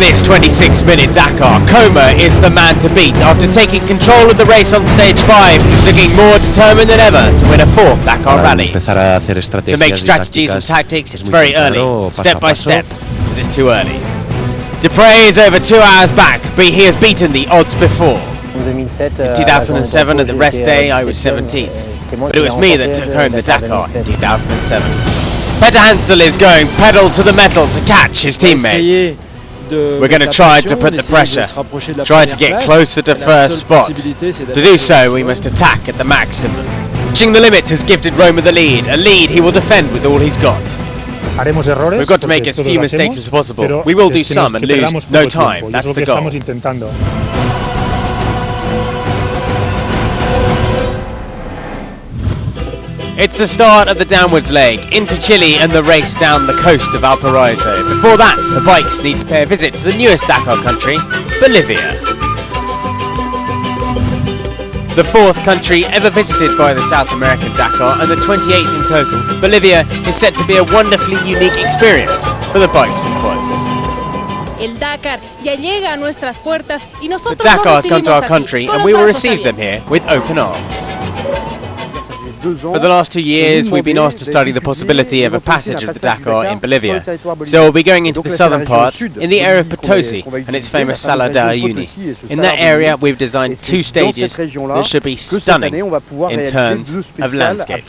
this 26-minute Dakar, Coma is the man to beat. After taking control of the race on stage 5, he's looking more determined than ever to win a 4th Dakar rally. To make strategies and tactics, it's very early, step by step, because it's too early. Dupre is over 2 hours back, but he has beaten the odds before. In 2007, at the rest day, I was 17th, but it was me that took home the Dakar in 2007. Peter Hansel is going pedal to the metal to catch his teammates. We're going to try to put the pressure, try to get closer to first spot. To do so, we must attack at the maximum. Reaching the limit has gifted Roma the lead, a lead he will defend with all he's got. We've got to make as few mistakes as possible. We will do some and lose no time, that's the goal. It's the start of the downwards leg, into Chile and the race down the coast of Valparaiso. Before that, the bikes need to pay a visit to the newest Dakar country, Bolivia. The 4th country ever visited by the South American Dakar and the 28th in total, Bolivia is set to be a wonderfully unique experience for the bikes and quads. El Dakar ya llega a nuestras puertas y nosotros the Dakar has come to our country and we will receive them here with open arms. For the last 2 years, we've been asked to study the possibility of a passage of the Dakar in Bolivia. So we'll be going into the southern part, in the area of Potosi and its famous Sala de Uyuni. In that area, we've designed 2 stages that should be stunning in terms of landscapes.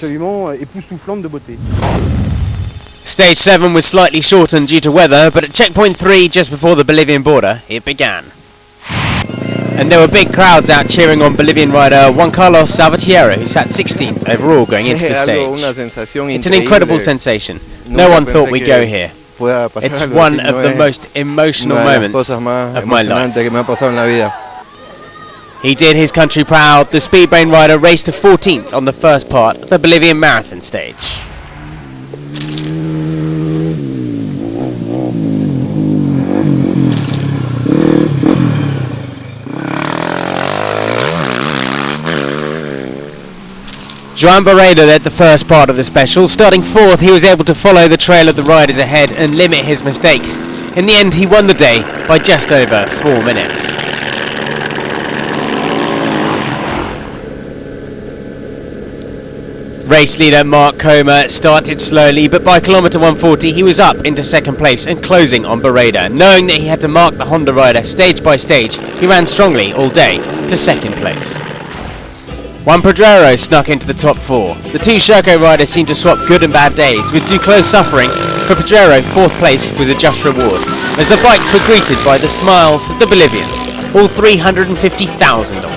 Stage 7 was slightly shortened due to weather, but at checkpoint 3, just before the Bolivian border, it began. And there were big crowds out cheering on Bolivian rider Juan Carlos Salvatierra, who sat 16th overall going into the stage. It's an incredible sensation. No one thought we'd go here. It's one of the most emotional moments of my life. He did his country proud. The Speedbrain rider raced to 14th on the first part of the Bolivian marathon stage. Joan Barreda led the first part of the special. Starting 4th, he was able to follow the trail of the riders ahead and limit his mistakes. In the end, he won the day by just over 4 minutes. Race leader Mark Coma started slowly, but by kilometre 140 he was up into 2nd place and closing on Barreda. Knowing that he had to mark the Honda rider stage by stage, he ran strongly all day to 2nd place. Juan Pedrero snuck into the top 4. The 2 Sherco riders seemed to swap good and bad days, with Duclos suffering. For Pedrero, 4th place was a just reward, as the bikes were greeted by the smiles of the Bolivians, all 350,000 of them.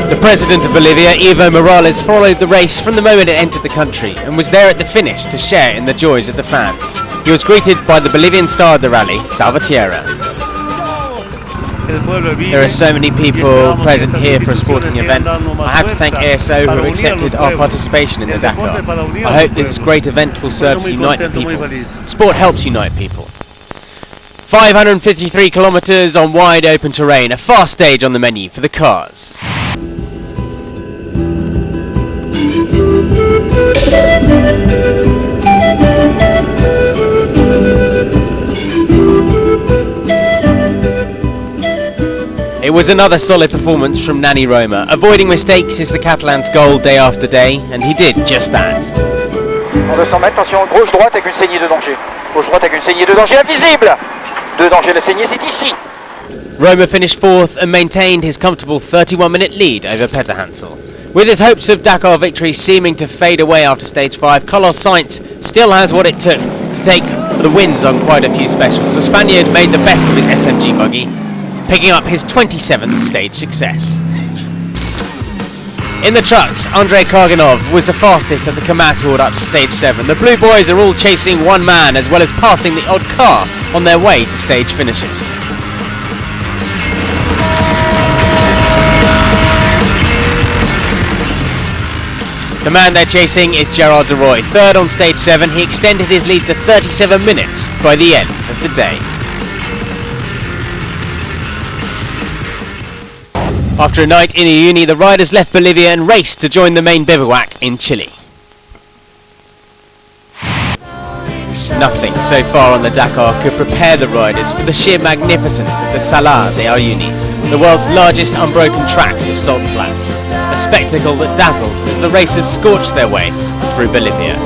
The President of Bolivia, Evo Morales, followed the race from the moment it entered the country and was there at the finish to share in the joys of the fans. He was greeted by the Bolivian star of the rally, Salvatierra. There are so many people present here for a sporting event. I have to thank ASO who accepted our participation in the Dakar. I hope this great event will serve to unite the people. Sport helps unite people. 553 kilometers on wide open terrain, a fast stage on the menu for the cars. It was another solid performance from Nani Roma. Avoiding mistakes is the Catalan's goal day after day, and he did just that. En 200 mètres, attention, gauche-droite avec une saignée de danger. Gauche-droite avec une saignée de danger invisible. De danger, la saignée, c'est ici. Roma finished 4th and maintained his comfortable 31-minute lead over Peter Hansel. With his hopes of Dakar victory seeming to fade away after stage 5, Carlos Sainz still has what it took to take the wins on quite a few specials. The Spaniard made the best of his SMG buggy, picking up his 27th stage success. In the trucks, Andrei Karganov was the fastest of the Kamaz horde up to stage 7. The Blue Boys are all chasing one man as well as passing the odd car on their way to stage finishes. The man they're chasing is Gerard de Roy, third on stage 7. He extended his lead to 37 minutes by the end of the day. After a night in Uyuni, the riders left Bolivia and raced to join the main bivouac in Chile. Nothing so far on the Dakar could prepare the riders for the sheer magnificence of the Salar de Uyuni, the world's largest unbroken tract of salt flats. A spectacle that dazzled as the racers scorched their way through Bolivia.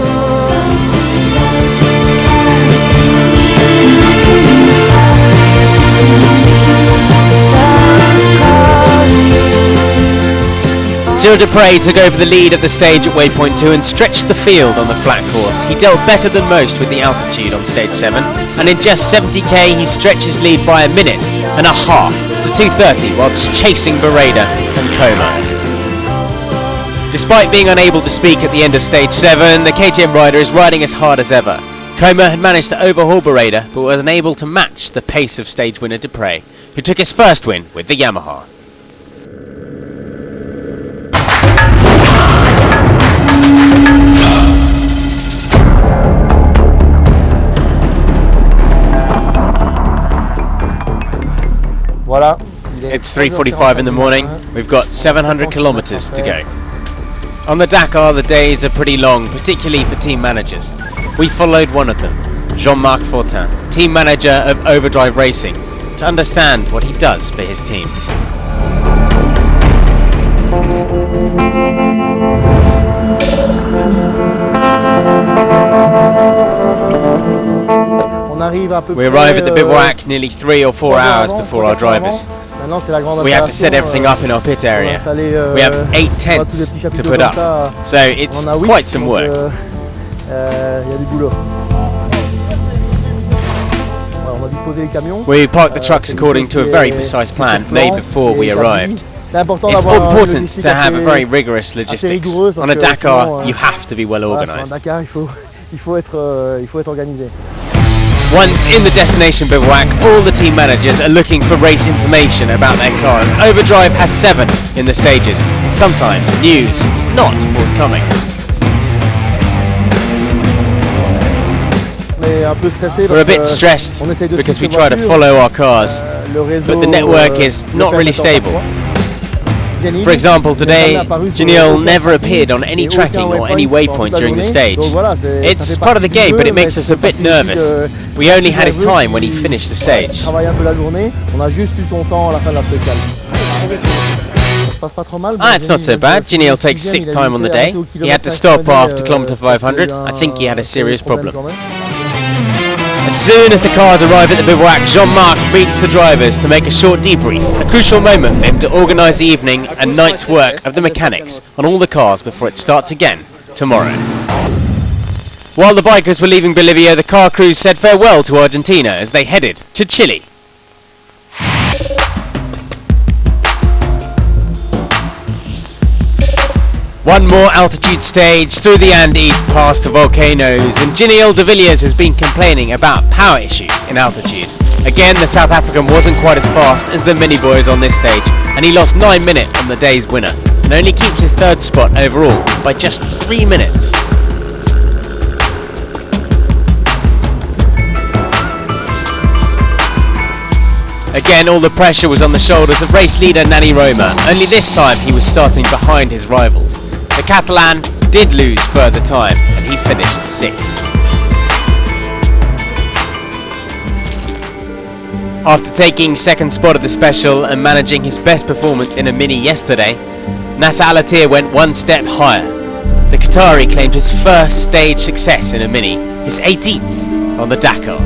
Cyril Dupre took over the lead of the stage at waypoint 2 and stretched the field on the flat course. He dealt better than most with the altitude on stage 7, and in just 70k he stretched his lead by a minute and a half to 2:30 whilst chasing Bereda and Coma. Despite being unable to speak at the end of stage 7, the KTM rider is riding as hard as ever. Coma had managed to overhaul Bereda but was unable to match the pace of stage winner Dupre, who took his first win with the Yamaha. It's 3:45 in the morning. We've got 700 kilometers to go. On the Dakar, the days are pretty long, particularly for team managers. We followed one of them, Jean-Marc Fortin, team manager of Overdrive Racing, to understand what he does for his team. We arrive at the bivouac nearly 3 or 4 hours before our drivers. We have to set everything up in our pit area. We have 8 tents to put up, so it's quite some work. We parked the trucks according to a very precise plan made before we arrived. It's important to have a very rigorous logistics. On a Dakar, you have to be well organised. Once in the destination bivouac, all the team managers are looking for race information about their cars. Overdrive has 7 in the stages, and sometimes news is not forthcoming. We're a bit stressed because we try to follow our cars, but the network is not really stable. For example, today, Janil never appeared on any tracking or any waypoint during the stage. It's part of the game, but it makes us a bit nervous. We only had his time when he finished the stage. It's not so bad. Janil takes sick time on the day. He had to stop after kilometre 500. I think he had a serious problem. As soon as the cars arrive at the bivouac, Jean-Marc meets the drivers to make a short debrief, a crucial moment for him to organise the evening and night's work of the mechanics on all the cars before it starts again tomorrow. While the bikers were leaving Bolivia, the car crews said farewell to Argentina as they headed to Chile. One more altitude stage through the Andes past the volcanoes, and Giniel de Villiers has been complaining about power issues in altitude. Again, the South African wasn't quite as fast as the mini boys on this stage, and he lost 9 minutes on the day's winner, and only keeps his 3rd spot overall by just 3 minutes. Again, all the pressure was on the shoulders of race leader Nani Roma, only this time he was starting behind his rivals. The Catalan did lose further time, and he finished 6th. After taking 2nd spot at the special and managing his best performance in a mini yesterday, Nasser Al-Attiyah went 1 step higher. The Qatari claimed his first stage success in a mini, his 18th on the Dakar.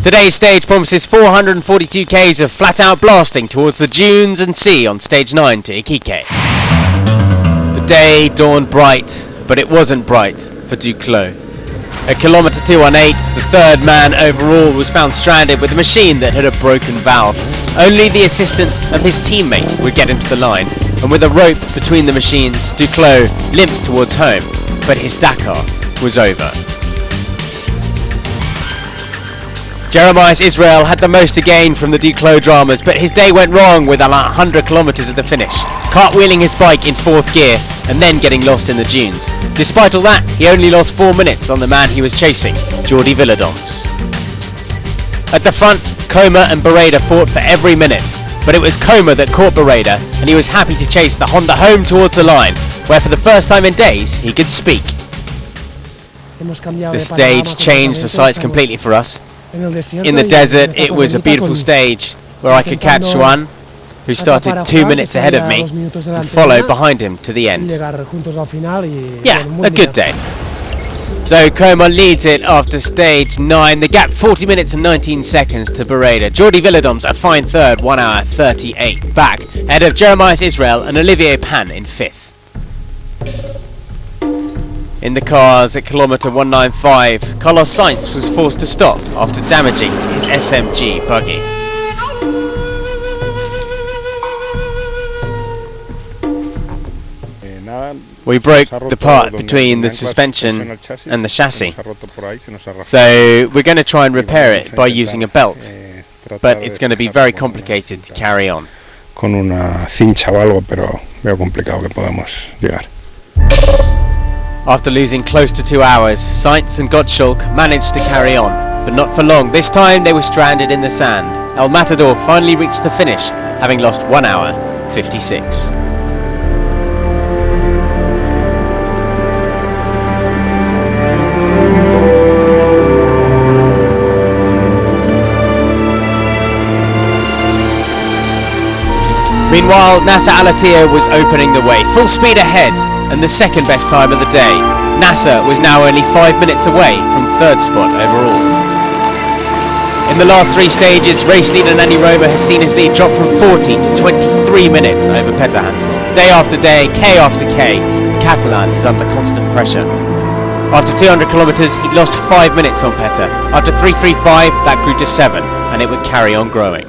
Today's stage promises 442 k's of flat-out blasting towards the dunes and sea on stage 9 to Iquique. The day dawned bright, but it wasn't bright for Duclos. At kilometre 218, the 3rd man overall was found stranded with a machine that had a broken valve. Only the assistance of his teammate would get him to the line, and with a rope between the machines, Duclos limped towards home, but his Dakar was over. Jeremias Israel had the most to gain from the Duclos dramas, but his day went wrong with about 100 kilometres at the finish. cartwheeling his bike in 4th gear and then getting lost in the dunes. Despite all that, he only lost 4 minutes on the man he was chasing, Jordi Villadoms. At the front, Coma and Barreda fought for every minute, but it was Coma that caught Barreda, and he was happy to chase the Honda home towards the line, where for the first time in days he could speak. The stage changed the sights completely for us. In the desert, it was a beautiful stage where I could catch Juan, who started 2 minutes ahead of me, and follow behind him to the end. Yeah, a good day. So Coma leads it after stage 9, the gap 40 minutes and 19 seconds to Barreda. Jordi Villadoms a fine third, 1 hour 38 back, ahead of Jeremiah Israel and Olivier Pan in 5th. In the cars at kilometre 195, Carlos Sainz was forced to stop after damaging his SMG buggy. We broke the part between the suspension and the chassis, so we're going to try and repair it by using a belt, but it's going to be very complicated to carry on. Con una cincha o algo, pero veo complicado que podamos llegar. After losing close to 2 hours, Sainz and Gottschalk managed to carry on, but not for long. This time they were stranded in the sand. El Matador finally reached the finish, having lost 1 hour 56. Meanwhile, Nasser Al-Attiyah was opening the way, full speed ahead, and the second best time of the day. Nasser was now only 5 minutes away from 3rd spot overall. In the last 3 stages, race leader Nani Roma has seen his lead drop from 40 to 23 minutes over Peter Hansel. Day after day, K after K, the Catalan is under constant pressure. After 200 kilometres, he'd lost 5 minutes on Peter. After 335, that grew to 7, and it would carry on growing.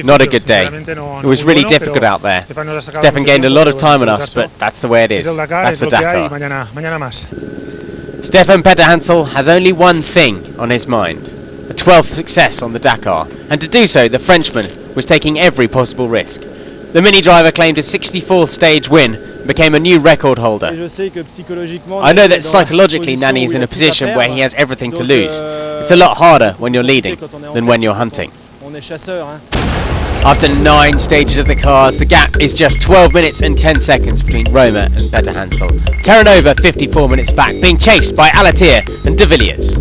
Not a good day. It was really difficult out there. Stefan gained a lot of time on us, but that's the way it is. That's the Dakar. Stefan Peter Hansel has only one thing on his mind: a 12th success on the Dakar, and to do so, the Frenchman was taking every possible risk. The Mini driver claimed a 64th stage win and became a new record holder. I know that psychologically Nani is in a position where he has everything to lose. It's a lot harder when you're leading than when you're hunting. After 9 stages of the cars, the gap is just 12 minutes and 10 seconds between Roma and Peter Hansel. Terranova 54 minutes back, being chased by Al-Attiyah and De Villiers.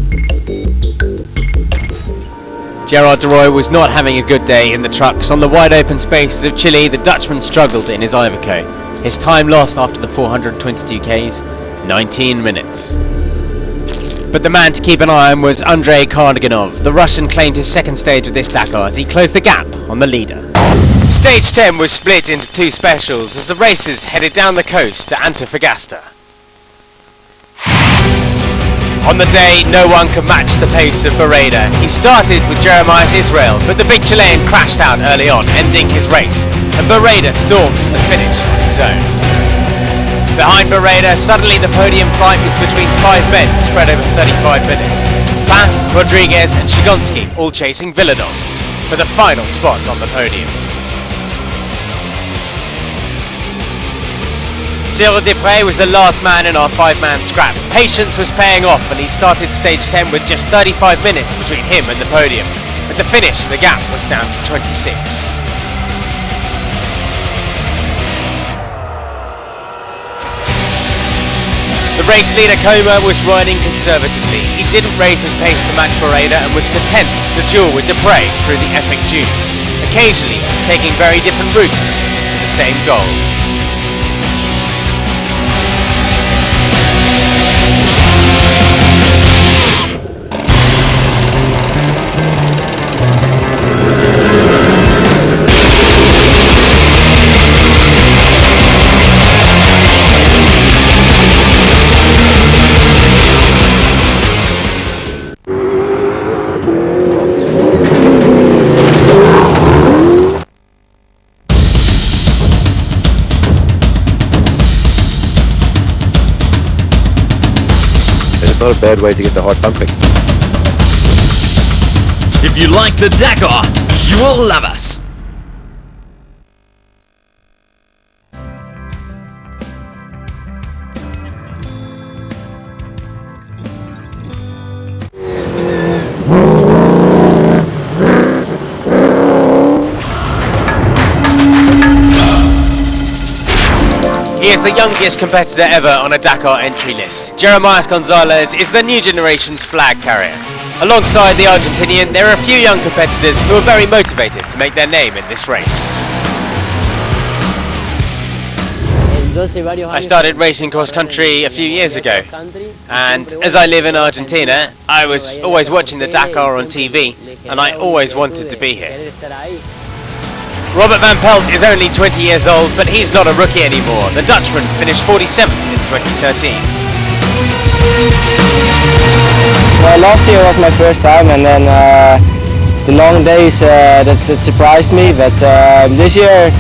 Gerard de Roy was not having a good day in the trucks. On the wide open spaces of Chile, the Dutchman struggled in his Iveco. His time lost after the 422 Ks, 19 minutes. But the man to keep an eye on was Andrei Karnaganov. The Russian claimed his second stage of this Dakar as he closed the gap on the leader. Stage 10 was split into 2 specials as the racers headed down the coast to Antofagasta. On the day, no one could match the pace of Barreda. He started with Jeremiah Israel, but the big Chilean crashed out early on, ending his race, and Barreda stormed to the finish on his own. Behind Barreda, suddenly the podium fight was between 5 men spread over 35 minutes. Pan, Rodriguez and Shigonski all chasing Villadoms for the final spot on the podium. Cyril Desprez was the last man in our 5-man scrap. Patience was paying off and he started stage 10 with just 35 minutes between him and the podium. At the finish, the gap was down to 26. The race leader Coma was riding conservatively. He didn't raise his pace to match Barreda and was content to duel with Desprez through the epic dunes, occasionally taking very different routes to the same goal. Not a bad way to get the heart pumping. If you like the Dakar, you will love us. He is the youngest competitor ever on a Dakar entry list. Jeremias Gonzalez is the new generation's flag carrier. Alongside the Argentinian, there are a few young competitors who are very motivated to make their name in this race. I started racing cross country a few years ago, and as I live in Argentina, I was always watching the Dakar on TV, and I always wanted to be here. Robert van Pelt is only 20 years old, but he's not a rookie anymore. The Dutchman finished 47th in 2013. Well, last year was my first time, and then the long days that surprised me, but this year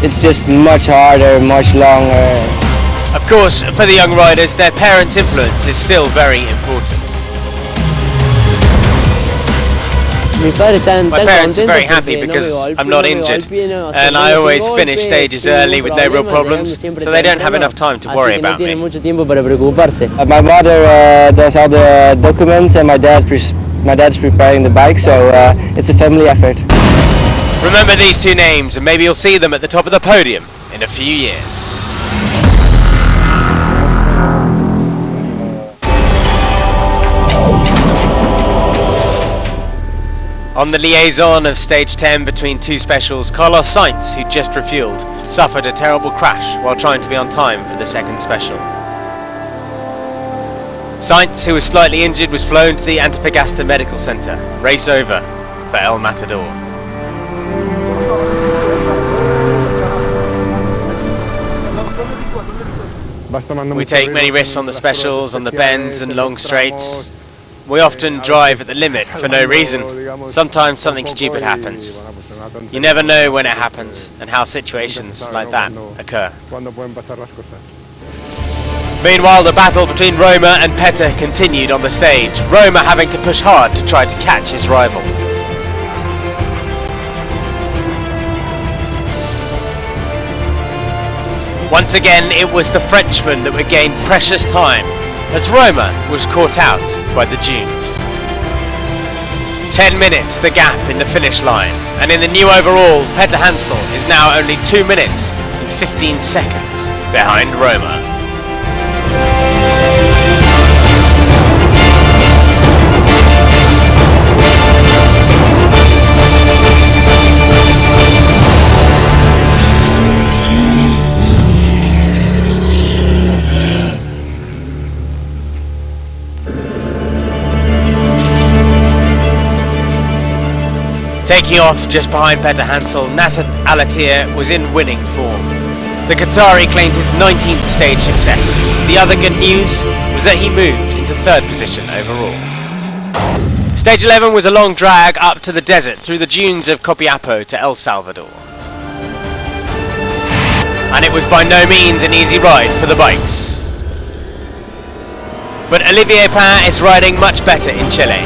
it's just much harder, much longer. Of course, for the young riders, their parents' influence is still very important. My parents are very happy because I'm not injured, and I always finish stages early with no real problems, so they don't have enough time to worry about me. My mother does all the documents, and my dad's preparing the bike, so it's a family effort. Remember these two names, and maybe you'll see them at the top of the podium in a few years. On the liaison of stage 10 between two specials, Carlos Sainz, who just refueled, suffered a terrible crash while trying to be on time for the second special. Sainz, who was slightly injured, was flown to the Antofagasta Medical Center. Race over for El Matador. We take many risks on the specials, on the bends and long straights. We often drive at the limit for no reason. Sometimes something stupid happens. You never know when it happens and how situations like that occur. Meanwhile, the battle between Roma and Petter continued on the stage, Roma having to push hard to try to catch his rival. Once again, it was the Frenchman that would gain precious time, as Roma was caught out by the dunes. 10 minutes the gap in the finish line, and in the new overall, Petter Hansel is now only 2 minutes and 15 seconds behind Roma. Taking off just behind Petter Hansel, Nasser Al-Attiyah was in winning form. The Qatari claimed his 19th stage success. The other good news was that he moved into third position overall. Stage 11 was a long drag up to the desert through the dunes of Copiapo to El Salvador. And it was by no means an easy ride for the bikes. But Olivier Pain is riding much better in Chile.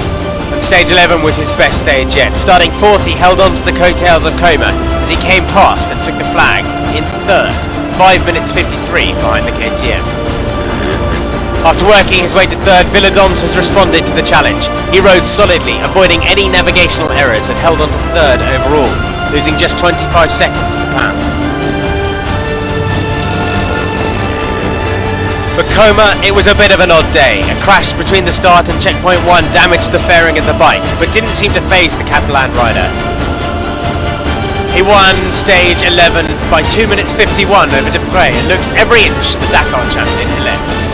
And stage 11 was his best stage yet. Starting fourth, he held on to the coattails of Coma as he came past and took the flag in third, 5 minutes 53 behind the KTM. After working his way to third, Villadons has responded to the challenge. He rode solidly, avoiding any navigational errors, and held on to third overall, losing just 25 seconds to Pain. For Coma, it was a bit of an odd day. A crash between the start and checkpoint 1 damaged the fairing of the bike, but didn't seem to faze the Catalan rider. He won stage 11 by 2 minutes 51 over Dupre and looks every inch the Dakar champion-elect.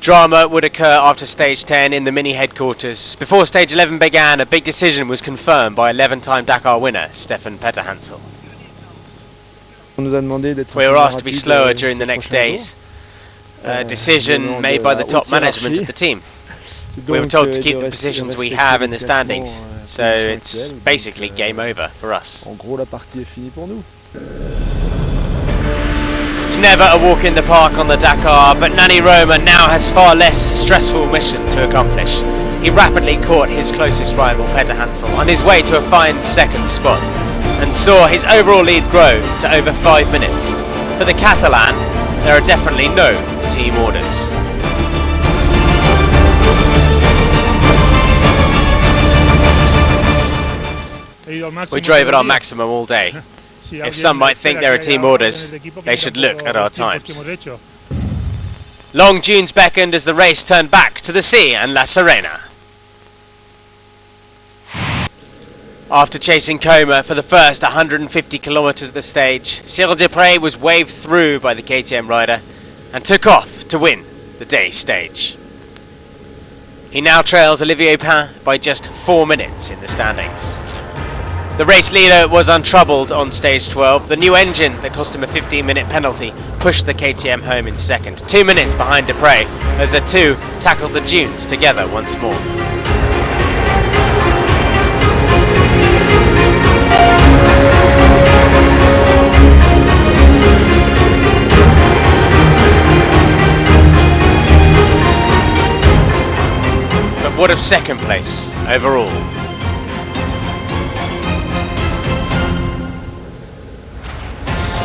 Drama would occur after stage 10 in the mini headquarters. Before stage 11 began, a big decision was confirmed by 11-time Dakar winner Stefan Petter Hansel. We were asked to be slower during the next days. A decision made by the top management of the team. We were told to keep the positions we have in the standings, so it's basically game over for us. It's never a walk in the park on the Dakar, but Nani Roma now has far less stressful mission to accomplish. He rapidly caught his closest rival Petter Hansel on his way to a fine second spot and saw his overall lead grow to over 5 minutes. For the Catalan, there are definitely no team orders. We drove at our maximum all day. If some might think there are team orders, they should look at our times. Long dunes beckoned as the race turned back to the sea and La Serena. After chasing Coma for the first 150 kilometers of the stage, Cyril Desprez was waved through by the KTM rider and took off to win the day stage. He now trails Olivier Pain by just 4 minutes in the standings. The race leader was untroubled on stage 12. The new engine that cost him a 15-minute penalty pushed the KTM home in second, 2 minutes behind Desprez as the two tackled the dunes together once more. But what of second place overall?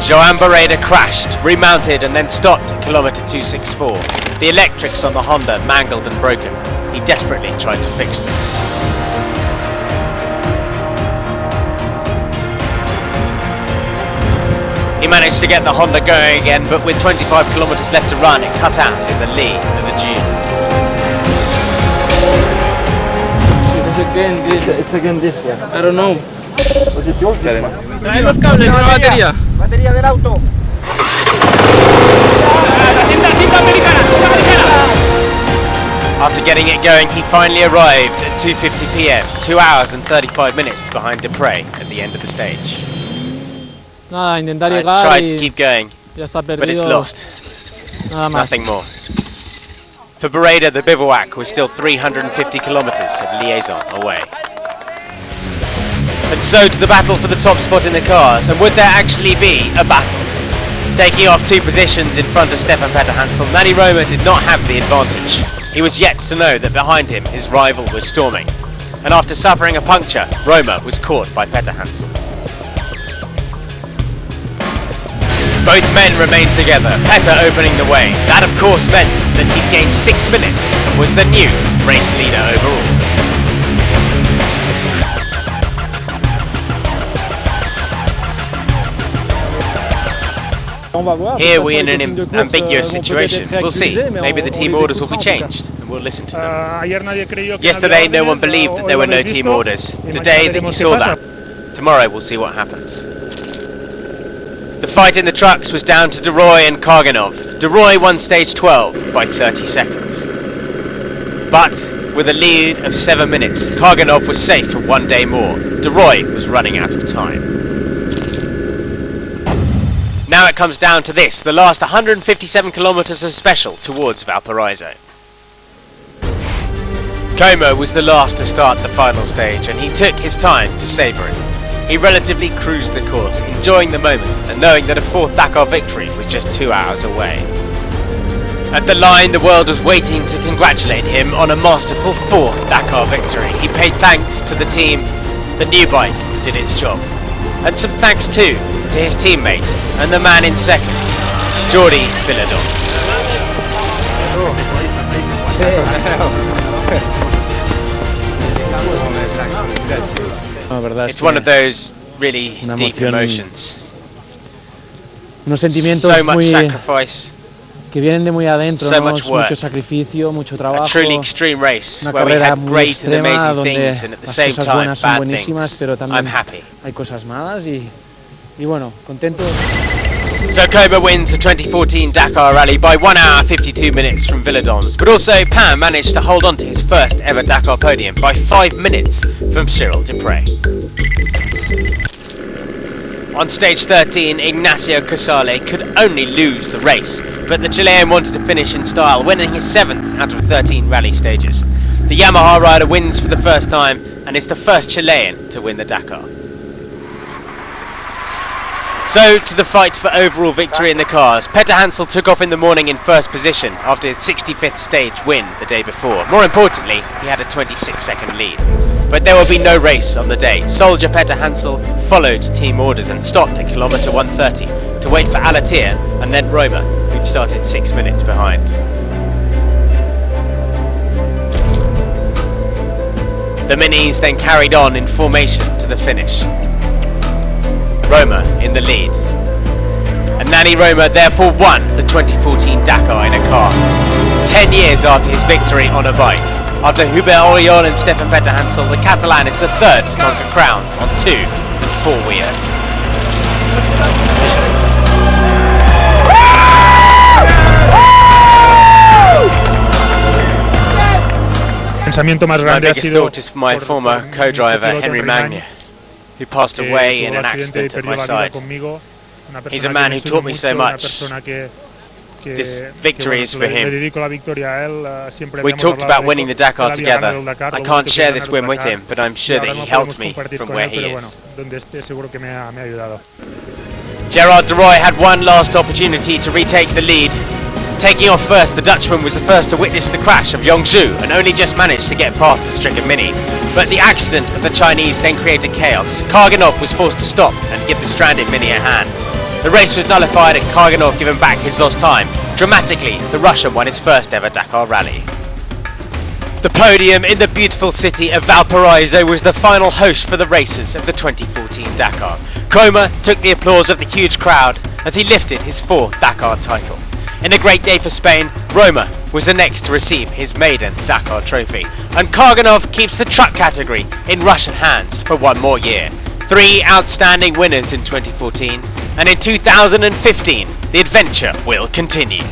Joan Barreda crashed, remounted and then stopped at kilometre 264. The electrics on the Honda mangled and broken. He desperately tried to fix them. He managed to get the Honda going again, but with 25 kilometres left to run, it cut out in the lee of the dune. It's again this one. I don't know. Was it yours this one? Trae los cables, una batería. Batería del auto. After getting it going, he finally arrived at 2:50 PM, 2 hours and 35 minutes behind Desprez at the end of the stage. Nada, intentar I llegar tried to y keep going, ya está perdido. but it's lost. Nada más. Nothing more. For Barreda, the bivouac was still 350 kilometres of liaison away. And so to the battle for the top spot in the cars, and would there actually be a battle? Taking off 2 positions in front of Stefan Peter Hansel, Nani Roma did not have the advantage. He was yet to know that behind him his rival was storming, and after suffering a puncture, Roma was caught by Peter Hansel. Both men remained together, Petter opening the way. That of course meant that he'd gained 6 minutes and was the new race leader overall. Here we're in an ambiguous situation. We'll see. Maybe the team orders will be changed and we'll listen to them. Yesterday no one believed that there were no team orders. Today that you saw that. Tomorrow we'll see what happens. The fight in the trucks was down to Deroy and Karganov. Deroy won stage 12 by 30 seconds. But with a lead of 7 minutes, Karganov was safe for 1 day more. Deroy was running out of time. Now it comes down to this, the last 157 kilometres of special towards Valparaiso. Como was the last to start the final stage, and he took his time to savour it. He relatively cruised the course, enjoying the moment and knowing that a 4th Dakar victory was just 2 hours away. At the line, the world was waiting to congratulate him on a masterful 4th Dakar victory. He paid thanks to the team. The new bike did its job. And some thanks too to his teammate and the man in second, Jordi Villadons. It's one of those really deep emotions. Unos sentimientos So much muy sacrifice, que vienen de muy adentro, so ¿no? much work. Mucho sacrificio, mucho trabajo. A truly extreme race Una where we carrera had muy great and extrema amazing donde things and at the las same cosas time buenas son bad buenísimas, pero things. también I'm happy. hay cosas malas y bueno, contento. So Koba wins the 2014 Dakar Rally by 1 hour 52 minutes from Villadons, but also Pam managed to hold on to his first ever Dakar podium by 5 minutes from Cyril Desprez. On stage 13, Ignacio Casale could only lose the race, but the Chilean wanted to finish in style, winning his 7th out of 13 rally stages. The Yamaha rider wins for the first time and is the first Chilean to win the Dakar. So, to the fight for overall victory in the cars. Peter Hansel took off in the morning in first position after his 65th stage win the day before. More importantly, he had a 26-second lead. But there will be no race on the day. Soldier Peter Hansel followed team orders and stopped at kilometre 130 to wait for Alatir and then Roma, who'd started 6 minutes behind. The Minis then carried on in formation to the finish. Roma in the lead. And Nani Roma therefore won the 2014 Dakar in a car, 10 years after his victory on a bike. After Hubert Auriol and Stefan Peter Hansel, the Catalan is the third to conquer crowns on 2 and 4 wheels. My biggest thought is for my former co-driver Henry Magnier, who passed away in an accident at my side. He's a man who taught me so much. This victory is for him. We talked about winning the Dakar together. I can't share this win with him, but I'm sure that he helped me from where he is. Gerard de Roy had one last opportunity to retake the lead. Taking off first, the Dutchman was the first to witness the crash of Yongzhou and only just managed to get past the stricken Mini. But the accident of the Chinese then created chaos. Karganov was forced to stop and give the stranded Mini a hand. The race was nullified and Karganov given back his lost time. Dramatically, the Russian won his first ever Dakar rally. The podium in the beautiful city of Valparaiso was the final host for the racers of the 2014 Dakar. Coma took the applause of the huge crowd as he lifted his 4th Dakar title. In a great day for Spain, Roma was the next to receive his maiden Dakar trophy, and Karganov keeps the truck category in Russian hands for one more year. 3 outstanding winners in 2014, and in 2015 the adventure will continue.